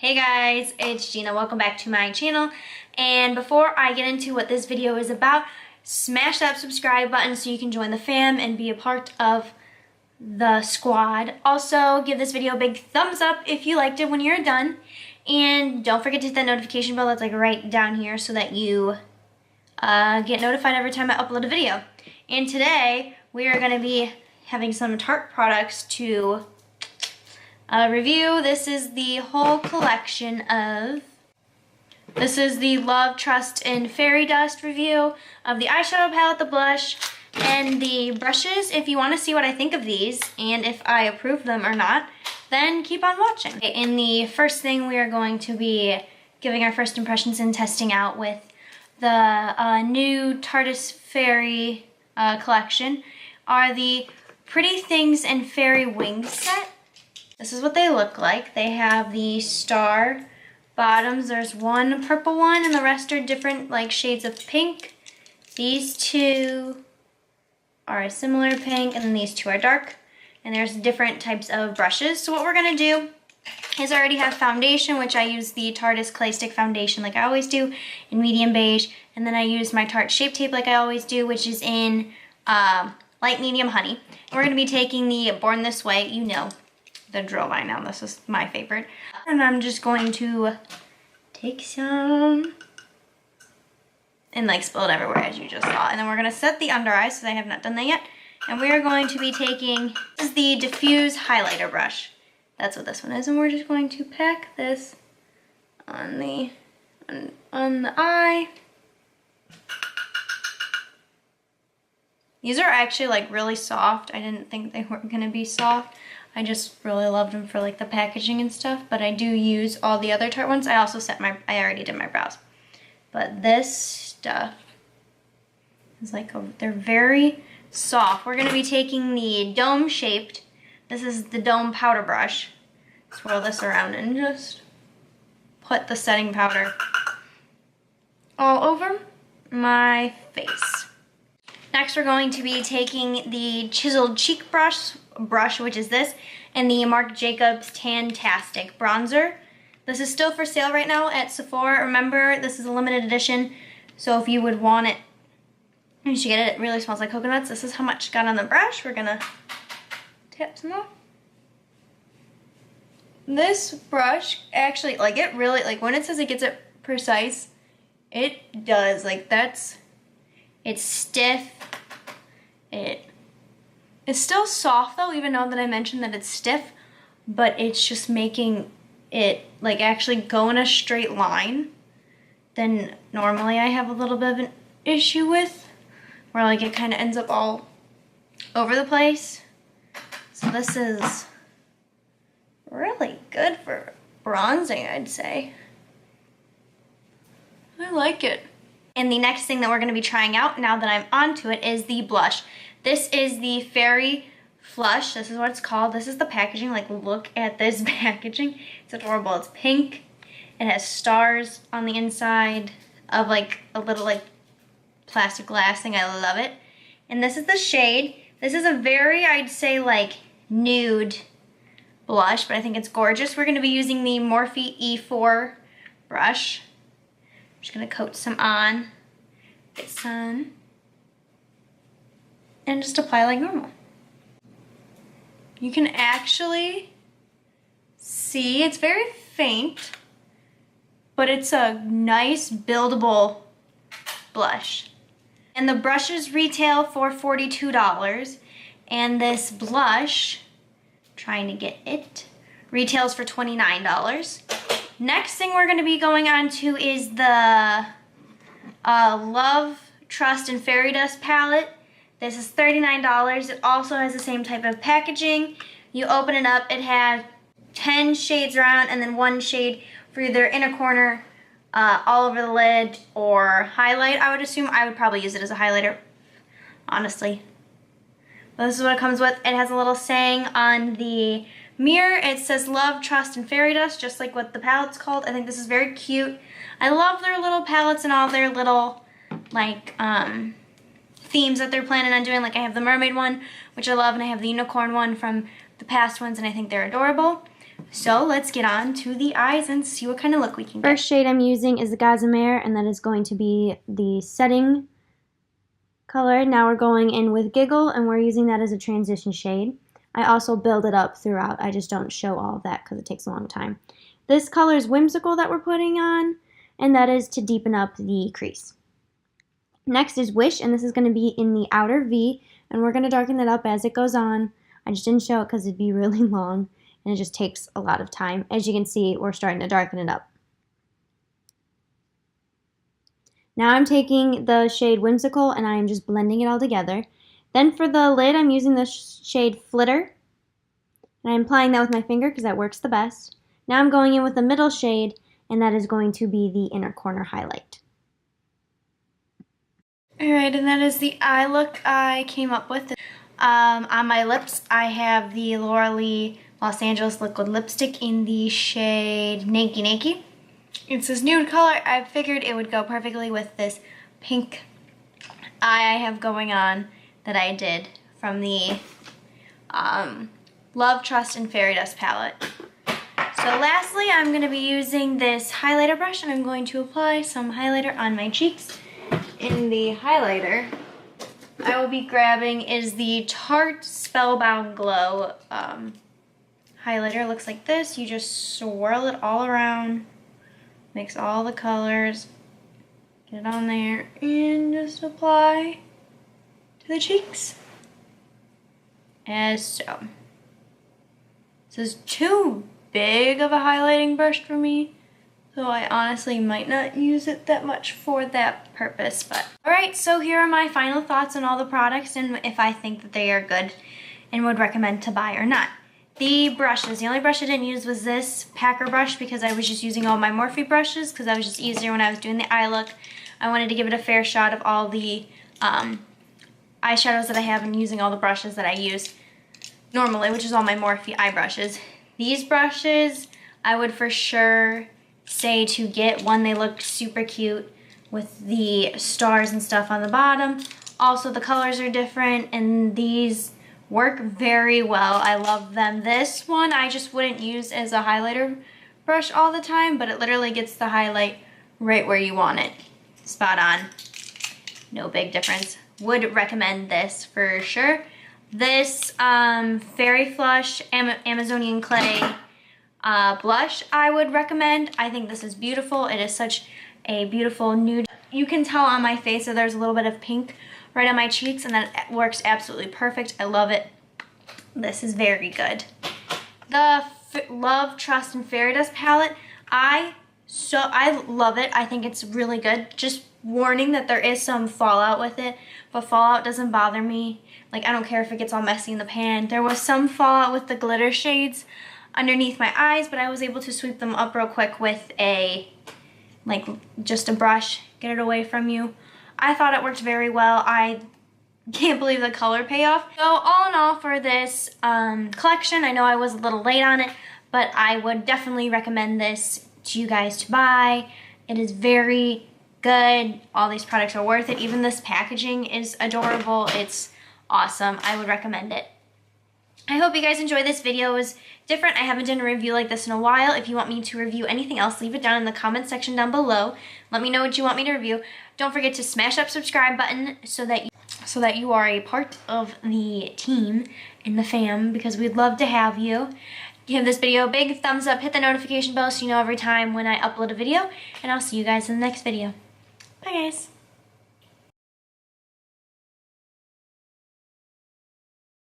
Hey guys, it's Gina. Welcome back to my channel. And before I get into what this video is about, smash that subscribe button so you can join the fam and be a part of the squad. Also, give this video a big thumbs up if you liked it when you're done. And don't forget to hit that notification bell that's like right down here so that you get notified every time I upload a video. And today, we are going to be having some Tarte products to review. This is the whole collection of, this is the Love, Trust, and Fairy Dust review of the eyeshadow palette, the blush, and the brushes. If you want to see what I think of these and if I approve them or not, then keep on watching. In the first thing, we are going to be giving our first impressions and testing out with the new Tarte Fairy collection are the Pretty Things and Fairy Wings set. This is what they look like. They have the star bottoms. There's one purple one and the rest are different like shades of pink. These two are a similar pink and then these two are dark. And there's different types of brushes. So what we're gonna do is I already have foundation, which I use the Tarte Clay Stick Foundation like I always do in medium beige. And then I use my Tarte Shape Tape like I always do, which is in light medium honey. And we're gonna be taking the Born This Way, you know the drill by now. This is my favorite. And I'm just going to take some and like spill it everywhere as you just saw. And then we're gonna set the under eyes, because I have not done that yet. And we are going to be taking, this is the Diffuse Highlighter Brush. That's what this one is. And we're just going to pack this on the eye. These are actually like really soft. I didn't think they weren't gonna be soft. I just really loved them for like the packaging and stuff, but I do use all the other Tarte ones. I also I already did my brows. But this stuff is like, they're very soft. We're gonna be taking the dome shaped, this is the dome powder brush. Swirl this around and just put the setting powder all over my face. Next, we're going to be taking the Chiseled Cheek brush, which is this, and the Marc Jacobs Tantastic Bronzer. This is still for sale right now at Sephora. Remember, this is a limited edition, so if you would want it, you should get it. It really smells like coconuts. This is how much got on the brush. We're gonna tap some more. This brush, actually, like it really, like when it says it gets it precise, it does. Like it's stiff. It's still soft though, even though that I mentioned that it's stiff, but it's just making it like actually go in a straight line. Then normally I have a little bit of an issue with, where like it kind of ends up all over the place. So this is really good for bronzing, I'd say. I like it. And the next thing that we're gonna be trying out now that I'm onto it is the blush. This is the Fairy Flush. This is what it's called. This is the packaging. Like, look at this packaging. It's adorable. It's pink. It has stars on the inside of like a little like plastic glass thing. I love it. And this is the shade. This is a very, I'd say, like nude blush, but I think it's gorgeous. We're gonna be using the Morphe E4 brush. I'm just gonna coat some on, get some, and just apply like normal. You can actually see, it's very faint, but it's a nice buildable blush. And the brushes retail for $42, and this blush, trying to get it, retails for $29. Next thing we're gonna be going on to is the Love, Trust, and Fairy Dust palette. This is $39. It also has the same type of packaging. You open it up, it has 10 shades around and then one shade for either inner corner, all over the lid, or highlight. I would assume I would probably use it as a highlighter, honestly. But this is what it comes with. It has a little saying on the mirror. It says Love, Trust, and Fairy Dust, just like what the palette's called. I think this is very cute. I love their little palettes and all their little, like, themes that they're planning on doing. Like, I have the mermaid one, which I love, and I have the unicorn one from the past ones, and I think they're adorable. So let's get on to the eyes and see what kind of look we can get. First shade I'm using is the Gossamer, and that is going to be the setting color. Now we're going in with Giggle, and we're using that as a transition shade. I also build it up throughout. I just don't show all of that because it takes a long time. This color is Whimsical that we're putting on, and that is to deepen up the crease. Next is Wish, and this is going to be in the outer V, and we're going to darken it up as it goes on. I just didn't show it because it'd be really long, and it just takes a lot of time. As you can see, we're starting to darken it up. Now I'm taking the shade Whimsical, and I am just blending it all together. Then for the lid, I'm using the shade Flitter, and I'm applying that with my finger because that works the best. Now I'm going in with the middle shade, and that is going to be the inner corner highlight. Alright, and that is the eye look I came up with. On my lips, I have the Laura Lee Los Angeles Liquid Lipstick in the shade Nakey Nakey. It's this nude color. I figured it would go perfectly with this pink eye I have going on that I did from the Love, Trust, and Fairy Dust palette. So lastly, I'm going to be using this highlighter brush, and I'm going to apply some highlighter on my cheeks. In the highlighter, I will be grabbing is the Tarte Spellbound Glow highlighter. It looks like this. You just swirl it all around, mix all the colors, get it on there, and just apply to the cheeks. As so. This is too big of a highlighting brush for me, so I honestly might not use it that much for that purpose. But alright, so here are my final thoughts on all the products and if I think that they are good and would recommend to buy or not. The brushes, the only brush I didn't use was this Packer brush because I was just using all my Morphe brushes because that was just easier when I was doing the eye look. I wanted to give it a fair shot of all the eyeshadows that I have and using all the brushes that I use normally, which is all my Morphe eye brushes. These brushes, I would for sure say to get. One, they look super cute with the stars and stuff on the bottom. Also, the colors are different, and these work very well. I love them. This one I just wouldn't use as a highlighter brush all the time, but it literally gets the highlight right where you want it. Spot on. No big difference. Would recommend this for sure. This Fairy Flush Amazonian Clay blush I would recommend. I think this is beautiful. It is such a beautiful nude. You can tell on my face that there's a little bit of pink right on my cheeks, and that works absolutely perfect. I love it. This is very good. The Love, Trust, and Fairy Dust palette, I love it. I think it's really good. Just warning that there is some fallout with it, but fallout doesn't bother me. Like, I don't care if it gets all messy in the pan. There was some fallout with the glitter shades underneath my eyes, but I was able to sweep them up real quick with just a brush, get it away from you. I thought it worked very well. I can't believe the color payoff. So all in all for this collection, I know I was a little late on it, but I would definitely recommend this to you guys to buy. It is very good. All these products are worth it. Even this packaging is adorable. It's awesome. I would recommend it. I hope you guys enjoyed this video. It was different. I haven't done a review like this in a while. If you want me to review anything else, leave it down in the comment section down below. Let me know what you want me to review. Don't forget to smash that subscribe button so that you are a part of the team and the fam, because we'd love to have you. Give this video a big thumbs up, hit the notification bell so you know every time when I upload a video, and I'll see you guys in the next video. Bye guys.